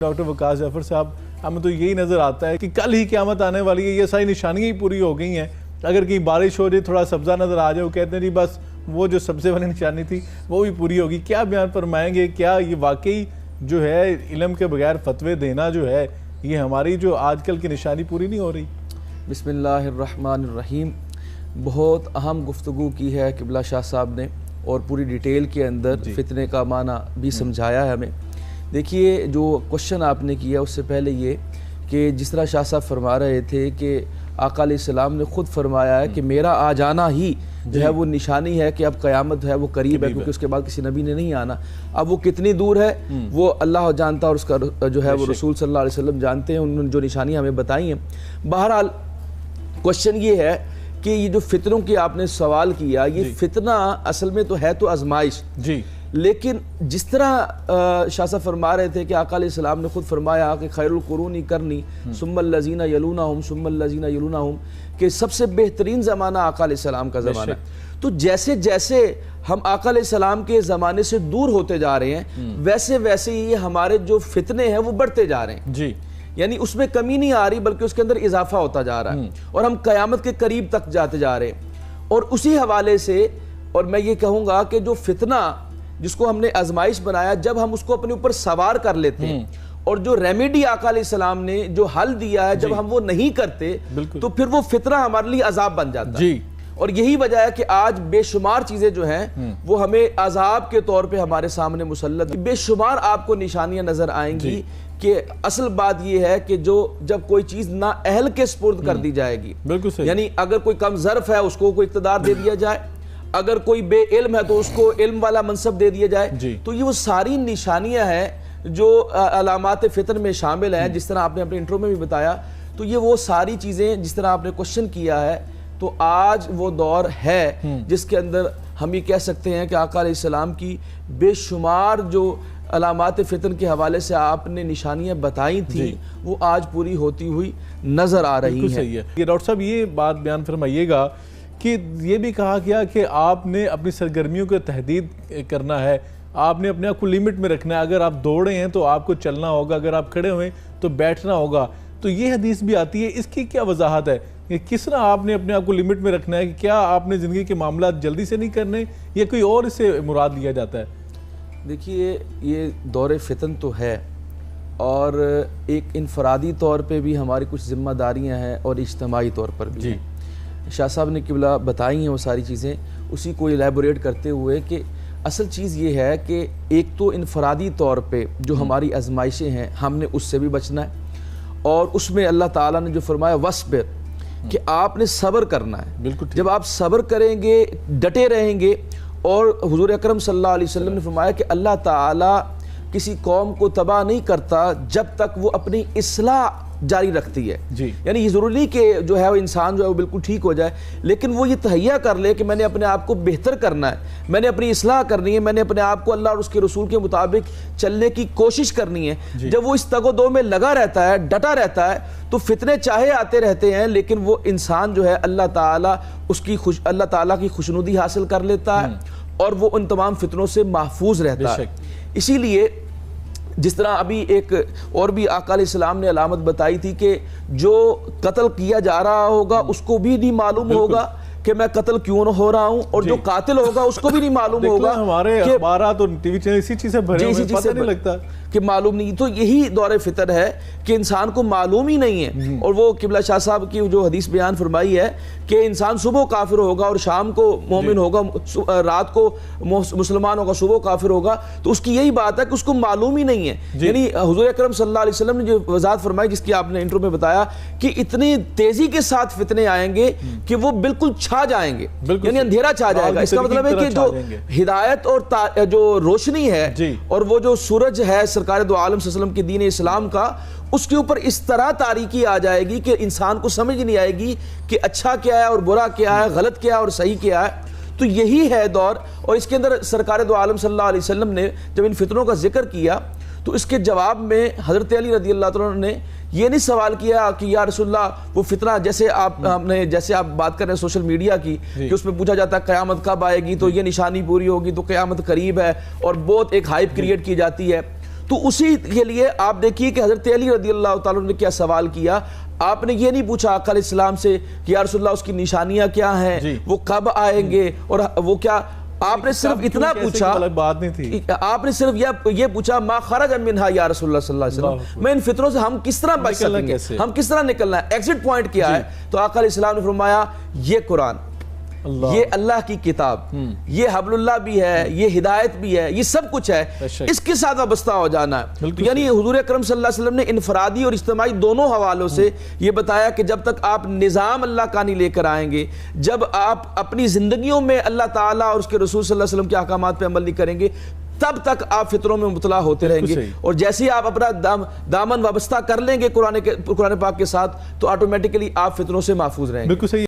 Doctor وقاص جعفر صاحب، ہمیں تو یہی نظر آتا ہے کہ کل ہی قیامت آنے والی ہے، یہ ساری نشانیاں ہی پوری ہو گئی ہیں۔ اگر کہیں بارش ہو جائے، تھوڑا سبزہ نظر آ جائے، وہ کہتے ہیں جی بس وہ جو سبزے والی نشانی تھی وہ بھی پوری ہوگی۔ کیا بیان فرمائیں گے؟ کیا یہ واقعی جو ہے علم کے بغیر فتوے دینا جو ہے یہ ہماری جو آج کل کی نشانی پوری نہیں ہو رہی؟ بسم اللہ الرحمن الرحیم۔ بہت اہم گفتگو کی ہے قبلہ شاہ صاحب نے، اور پوری ڈیٹیل کے اندر فتنے کا معنی بھی سمجھایا ہے ہمیں۔ دیکھیے، جو کوشچن آپ نے کیا اس سے پہلے یہ کہ جس طرح شاہ صاحب فرما رہے تھے کہ آقا علیہ السلام نے خود فرمایا ہے کہ میرا آ جانا ہی جو ہے وہ نشانی ہے کہ اب قیامت ہے وہ قریب ہے، کیونکہ اس کے بعد کسی نبی نے نہیں آنا۔ اب وہ کتنی دور ہے وہ اللہ جانتا، اور اس کا جو ہے وہ رسول صلی اللہ علیہ وسلم جانتے ہیں، انہوں نے جو نشانیاں ہمیں بتائی ہیں۔ بہرحال کوشچن یہ ہے کہ یہ جو فتنوں کی آپ نے سوال کیا، یہ فتنہ اصل میں تو ہے تو آزمائش، لیکن جس طرح شاہ صاحب فرما رہے تھے کہ آقا علیہ السلام نے خود فرمایا کہ خیر القرون کرنی ثم الذین یلونہم ثم الذین یلونہم، کہ سب سے بہترین زمانہ آقا علیہ السلام کا زمانہ ہے۔ تو جیسے جیسے ہم آقا علیہ السلام کے زمانے سے دور ہوتے جا رہے ہیں، ویسے ویسے ہی ہمارے جو فتنے ہیں وہ بڑھتے جا رہے ہیں، یعنی اس میں کمی نہیں آ رہی بلکہ اس کے اندر اضافہ ہوتا جا رہا ہے، اور ہم قیامت کے قریب تک جاتے جا رہے ہیں۔ اور اسی حوالے سے، اور میں یہ کہوں گا کہ جو فتنہ جس کو ہم نے آزمائش بنایا، جب ہم اس کو اپنے اوپر سوار کر لیتے ہیں، اور جو ریمیڈی آقا علیہ السلام نے جو حل دیا ہے جب ہم وہ نہیں کرتے، تو پھر وہ فتنہ ہمارے لیے عذاب بن جاتا ہے۔ اور یہی وجہ ہے کہ آج بے شمار چیزیں جو ہیں وہ ہمیں عذاب کے طور پہ ہمارے سامنے مسلط، بے شمار آپ کو نشانیاں نظر آئیں گی کہ اصل بات یہ ہے کہ جب کوئی چیز نا اہل کے سپرد کر دی جائے گی، یعنی اگر کوئی کم ظرف ہے اس کو کوئی اقتدار دے دیا جائے، اگر کوئی بے علم ہے تو اس کو علم والا منصب دے دیا جائے، تو یہ وہ ساری نشانیاں ہیں جو علامات فتن میں شامل ہیں، جس طرح آپ نے اپنے انٹرو میں بھی بتایا۔ تو یہ وہ ساری چیزیں جس طرح آپ نے کوشچن کیا ہے، تو آج وہ دور ہے جس کے اندر ہم یہ کہہ سکتے ہیں کہ آقا علیہ السلام کی بے شمار جو علامات فتن کے حوالے سے آپ نے نشانیاں بتائی تھیں وہ آج پوری ہوتی ہوئی نظر آ رہی ہیں۔ یہ ڈاکٹر صاحب یہ بات بیان فرمائیے گا کہ یہ بھی کہا گیا کہ آپ نے اپنی سرگرمیوں کو تحدید کرنا ہے، آپ نے اپنے آپ کو لیمٹ میں رکھنا ہے۔ اگر آپ دوڑے ہیں تو آپ کو چلنا ہوگا، اگر آپ کھڑے ہوئے تو بیٹھنا ہوگا۔ تو یہ حدیث بھی آتی ہے، اس کی کیا وضاحت ہے کہ کس طرح آپ نے اپنے آپ کو لیمٹ میں رکھنا ہے؟ کہ کیا آپ نے زندگی کے معاملات جلدی سے نہیں کرنے، یا کوئی اور اس سے مراد لیا جاتا ہے؟ دیکھیے، یہ دور فتن تو ہے، اور ایک انفرادی طور پہ بھی ہماری کچھ ذمہ داریاں ہیں اور اجتماعی طور پر بھی ہیں۔ شاہ صاحب نے قبلہ بتائی ہیں وہ ساری چیزیں، اسی کو ایلیبوریٹ کرتے ہوئے کہ اصل چیز یہ ہے کہ ایک تو انفرادی طور پہ جو ہماری آزمائشیں ہیں ہم نے اس سے بھی بچنا ہے، اور اس میں اللہ تعالیٰ نے جو فرمایا وَاصْبِرْ، کہ آپ نے صبر کرنا ہے۔ جب آپ صبر کریں گے، ڈٹے رہیں گے، اور حضور اکرم صلی اللہ علیہ وسلم نے فرمایا کہ اللہ تعالیٰ کسی قوم کو تباہ نہیں کرتا جب تک وہ اپنی اصلاح جاری رکھتی ہے۔ یعنی یہ ضروری نہیں کہ جو ہے وہ انسان جو ہے وہ بالکل ٹھیک ہو جائے، لیکن وہ یہ تہیہ کر لے کہ میں نے اپنے آپ کو بہتر کرنا ہے، میں نے اپنی اصلاح کرنی ہے، میں نے اپنے آپ کو اللہ اور اس کے رسول کے مطابق چلنے کی کوشش کرنی ہے۔ جب وہ اس تگ و دو میں لگا رہتا ہے، ڈٹا رہتا ہے، تو فتنے چاہے آتے رہتے ہیں، لیکن وہ انسان جو ہے اللہ تعالیٰ کی خوشنودی حاصل کر لیتا ہے، اور وہ ان تمام فتنوں سے محفوظ رہتا ہے۔ اسی لیے جس طرح ابھی ایک اور بھی آقا علیہ السلام نے علامت بتائی تھی کہ جو قتل کیا جا رہا ہوگا اس کو بھی نہیں معلوم ہوگا کہ میں قتل کیوں ہو رہا ہوں، اور جو قاتل ہوگا اس کو بھی نہیں معلوم ہوگا۔ ہمارے اخبارات اور ٹی وی چینل اسی چیز سے بھرے ہوئے، پتہ نہیں لگتا کہ معلوم نہیں۔ تو یہی دور فتن ہے کہ انسان کو معلوم ہی نہیں ہے، اور وہ قبلہ شاہ صاحب کی جو حدیث بیان فرمائی ہے کہ انسان صبح کافر ہوگا اور شام کو مومن ہوگا، رات کو مسلمان ہوگا، صبح کافر ہوگا، تو اس کی یہی بات ہے کہ اس کو معلوم ہی نہیں ہے۔ یعنی حضور اکرم صلی اللہ علیہ وسلم نے جو وضاحت فرمائی جس کی آپ نے انٹرو میں بتایا کہ اتنی تیزی کے ساتھ فتنے آئیں گے کہ وہ بالکل چھا جائیں گے، یعنی اندھیرا چھا جائے گا۔ اس کا مطلب ہے کہ جو ہدایت اور جو روشنی ہے اور وہ جو سورج ہے سرکار دو عالم صلی اللہ علیہ وسلم کے دین اسلام کا، اس کے اوپر اس طرح تاریکی آ جائے گی کہ انسان کو سمجھ نہیں آئے گی کہ اچھا کیا ہے اور برا کیا ہے، غلط کیا ہے اور صحیح کیا ہے۔ تو یہی ہے دور، اور اس کے اندر سرکار دو عالم صلی اللہ علیہ وسلم نے جب ان فتنوں کا ذکر کیا تو اس کے جواب میں حضرت علی رضی اللہ تعالیٰ نے یہ نہیں سوال کیا کہ یا رسول اللہ وہ فتنہ جیسے آپ بات کر رہے ہیں سوشل میڈیا کی کہ اس میں پوچھا جاتا ہے قیامت کب آئے گی، تو یہ نشانی پوری ہوگی تو قیامت قریب ہے، اور بہت ایک ہائپ کریٹ کی جاتی ہے۔ تو اسی کے لیے آپ دیکھیے کہ حضرت علی رضی اللہ تعالیٰ نے کیا سوال کیا. آپ نے یہ نہیں پوچھا آقا علیہ السلام سے کہ یا رسول اللہ اس کی نشانیاں کیا ہیں, وہ کب آئیں گے, اور وہ کیا, آپ نے صرف اتنا پوچھا, بات نہیں تھی, آپ نے صرف یہ پوچھا ما خرج منہا یا رسول اللہ صلی اللہ علیہ وسلم, میں ان فطروں سے ہم کس طرح بچ سکیں گے, ہم کس طرح نکلنا ہے, ایگزٹ پوائنٹ کیا ہے. تو آقا علیہ السلام نے فرمایا یہ قرآن, یہ اللہ کی کتاب, یہ حبل اللہ بھی ہے, یہ ہدایت بھی ہے, یہ سب کچھ ہے, اس کے ساتھ وابستہ ہو جانا ہے. یعنی حضور اکرم صلی اللہ علیہ وسلم نے انفرادی اور اجتماعی دونوں حوالوں سے یہ بتایا کہ جب تک آپ نظام اللہ کا نہیں لے کر آئیں گے, جب آپ اپنی زندگیوں میں اللہ تعالیٰ اور اس کے رسول صلی اللہ علیہ وسلم کے احکامات پہ عمل نہیں کریں گے, تب تک آپ فطروں میں مبتلا ہوتے رہیں گے. اور جیسے ہی آپ اپنا دامن وابستہ کر لیں گے قرآن پاک کے ساتھ, تو آٹومیٹکلی آپ فطروں سے محفوظ رہیں گے. بالکل صحیح.